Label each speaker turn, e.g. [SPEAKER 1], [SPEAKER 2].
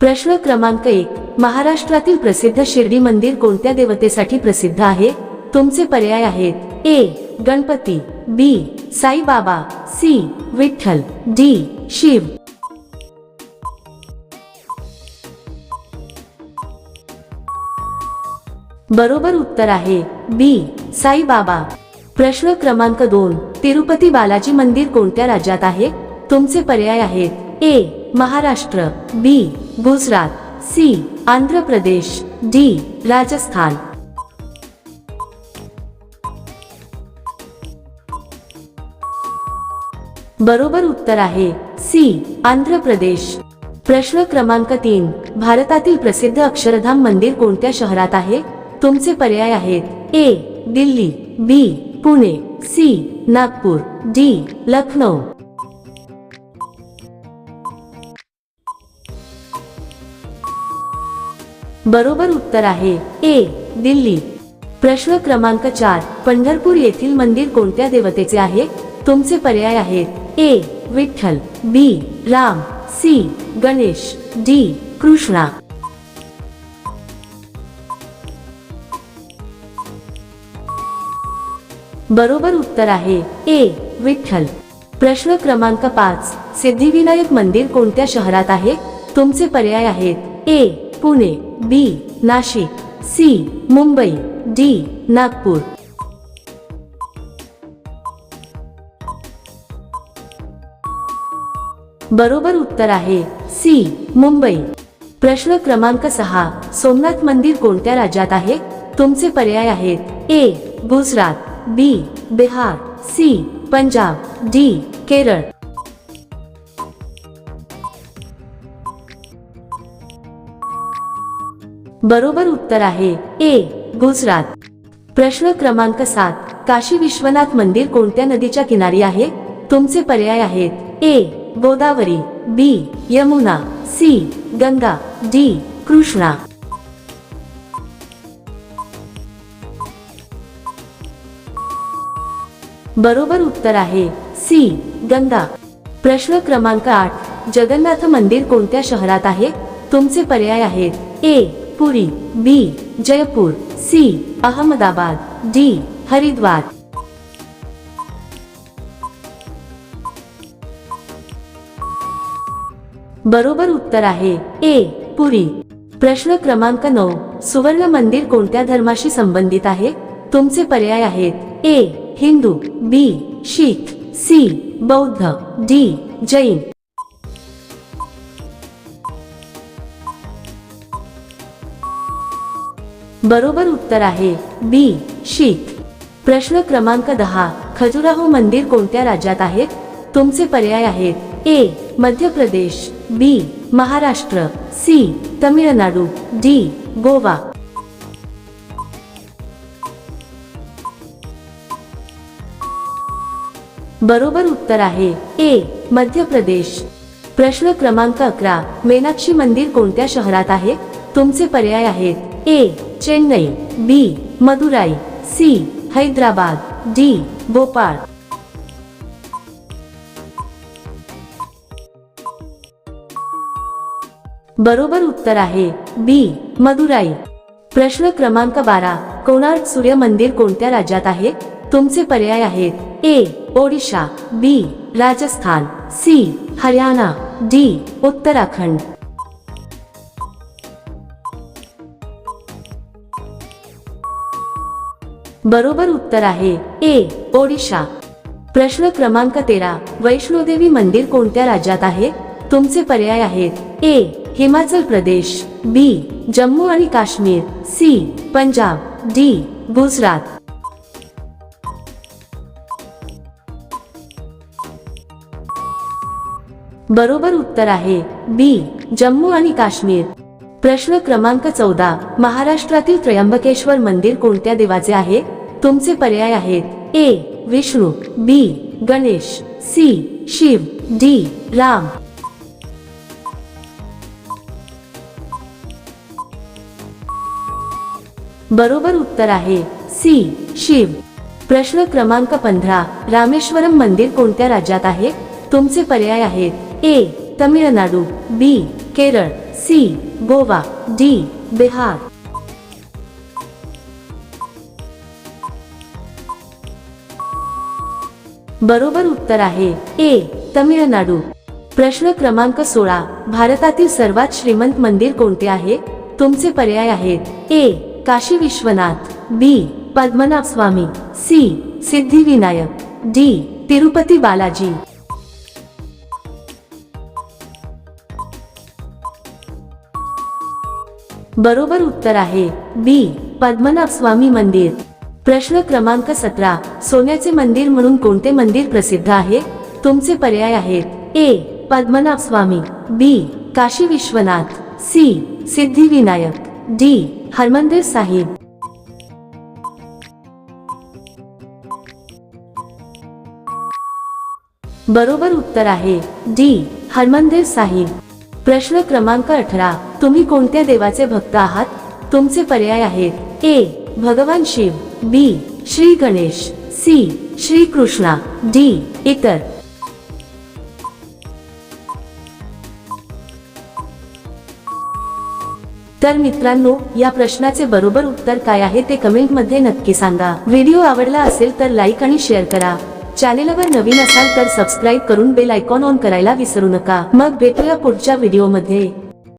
[SPEAKER 1] प्रश्न क्रमांक 1. महाराष्ट्रातील प्रसिद्ध शिर्डी मंदिर कोणत्या देवतेसाठी प्रसिद्ध आहे? तुमचे पर्याय आहेत: ए. गणपती, बी. साईबाबा, सी. विठ्ठल, डी. शिव. बरोबर उत्तर आहे बी. साईबाबा. प्रश्न क्रमांक 2. तिरुपती बालाजी मंदिर कोणत्या राज्यात आहे? तुमचे पर्याय आहेत: ए. महाराष्ट्र, बी. गुजरात, सी. आंध्र प्रदेश, डी. राजस्थान. बरोबर उत्तर आहे सी. आंध्र प्रदेश. प्रश्न क्रमांक 3. भारतातील प्रसिद्ध अक्षरधाम मंदिर कोणत्या शहरात आहे? तुमचे पर्याय आहेत: ए. दिल्ली, बी. पुणे, सी. नागपूर, डी. लखनौ. बरोबर उत्तर आहे ए. दिल्ली. प्रश्न क्रमांक 4. पंढरपूर येथील मंदिर कोणत्या देवतेचे आहे? तुमचे पर्याय आहेत: ए. विठ्ठल, बी. राम, सी. गणेश, डी. कृष्णा. बरोबर उत्तर आहे ए. विठ्ठल. प्रश्न क्रमांक 5. सिद्धिविनायक मंदिर कोणत्या शहरात आहे? तुमचे पर्याय आहेत: ए. पुणे, बी. नाशिक, सी. मुंबई, डी. नागपूर. बरोबर उत्तर आहे सी. मुंबई. प्रश्न क्रमांक 6. सोमनाथ मंदिर कोणत्या राज्यात आहे? तुमचे पर्याय आहेत: ए. गुजरात, बी. बिहार, सी. पंजाब, डी. केरळ. बरोबर उत्तर आहे ए. गुजरात. प्रश्न क्रमांक 7. काशी विश्वनाथ मंदिर कोणत्या नदीच्या किनारी आहे? तुमचे पर्याय आहेत: ए. गोदावरी, बी. यमुना, सी. गंगा, डी. कृष्णा. बरोबर उत्तर आहे सी. गंगा. प्रश्न क्रमांक 8. जगन्नाथ मंदिर कोणत्या शहरात आहे? तुमचे पर्याय आहेत: ए. पुरी, बी. जयपूर, सी. अहमदाबाद, डी. हरिद्वार. बरोबर उत्तर आहे ए. पुरी. प्रश्न क्रमांक 9. सुवर्ण मंदिर कोणत्या धर्माशी संबंधित आहे? तुमचे पर्याय आहेत: ए. हिंदू, बी. शीख, सी. बौद्ध, डी. जैन. बरोबर उत्तर आहे बी. शीख. प्रश्न क्रमांक 10. खजुराहो मंदिर कोणत्या राज्यात आहे? तुमचे पर्याय आहेत: ए. मध्य प्रदेश, बी. महाराष्ट्र, सी. तमिळनाडू, डी. गोवा. बरोबर उत्तर आहे ए. मध्य प्रदेश. प्रश्न क्रमांक 11. मीनाक्षी मंदिर कोणत्या शहरात आहे? तुमचे पर्याय आहेत: ए. चेन्नई, बी. मदुराई, सी. हैदराबाद, डी. भोपाळ. बरोबर उत्तर आहे बी. मदुराई. प्रश्न क्रमांक 12. कोणार्क सूर्य मंदिर कोणत्या राज्यात आहे? तुमचे पर्याय आहेत: ए. ओडिशा, बी. राजस्थान, सी. हरियाणा, डी. उत्तराखंड. बरोबर उत्तर आहे ए. ओडिशा. प्रश्न क्रमांक 13. वैष्णोदेवी मंदिर कोणत्या राज्यात आहे? तुमचे पर्याय आहेत: ए. हिमाचल प्रदेश, बी. जम्मू आणि काश्मीर, सी. पंजाब, डी. गुजरात. बरोबर उत्तर आहे बी. जम्मू आणि काश्मीर. प्रश्न क्रमांक 14. महाराष्ट्रातील त्र्यंबकेश्वर मंदिर कोणत्या देवाचे आहे? तुमचे पर्याय आहेत: ए. विष्णू, बी. गणेश, सी. शिव, डी. राम. बरोबर उत्तर आहे सी. शिव. प्रश्न क्रमांक 15. रामेश्वरम मंदिर कोणत्या राज्यात आहे? तुमचे पर्याय आहेत: A. Tamil Nadu, B. Kerala, C Goa, D Bihar. बरोबर उत्तर आहे ए तमिळनाडू। प्रश्न क्रमांक 16, भारतातील सर्वात श्रीमंत मंदिर कोणते आहे? तुमचे पर्याय आहेत ए काशी विश्वनाथ, बी पद्मनाभ स्वामी, सी सिद्धिविनायक, डी तिरुपती बालाजी। बरोबर उत्तर आहे बी पद्मनाभ स्वामी मंदिर। प्रश्न क्रमांक 17, सोन्याचे मंदिर म्हणून कोणते मंदिर प्रसिद्ध आहे? तुमचे पर्याय आहेत ए पद्मनाभ स्वामी, बी काशी विश्वनाथ, सी सिद्धिविनायक, डी हरमंदिर साहिब। बरोबर उत्तर आहे डी हरमंदिर साहिब। प्रश्न क्रमांक 18, तुम्ही कोणत्या देवाचे भक्त आहात? तुमचे पर्याय आहेत ए भगवान शिव, बी श्री गणेश, सी श्री कृष्णा, डी इतर। तर मित्रांनो, या प्रश्नाचे बरोबर उत्तर काय आहे ते कमेंट मध्ये नक्की सांगा। व्हिडिओ आवडला असेल तर लाईक आणि शेअर करा। चॅनेलवर नवीन असाल तर सबस्क्राईब करून बेल आयकॉन ऑन करायला विसरू नका। मग भेटूया पुढच्या व्हिडिओमध्ये।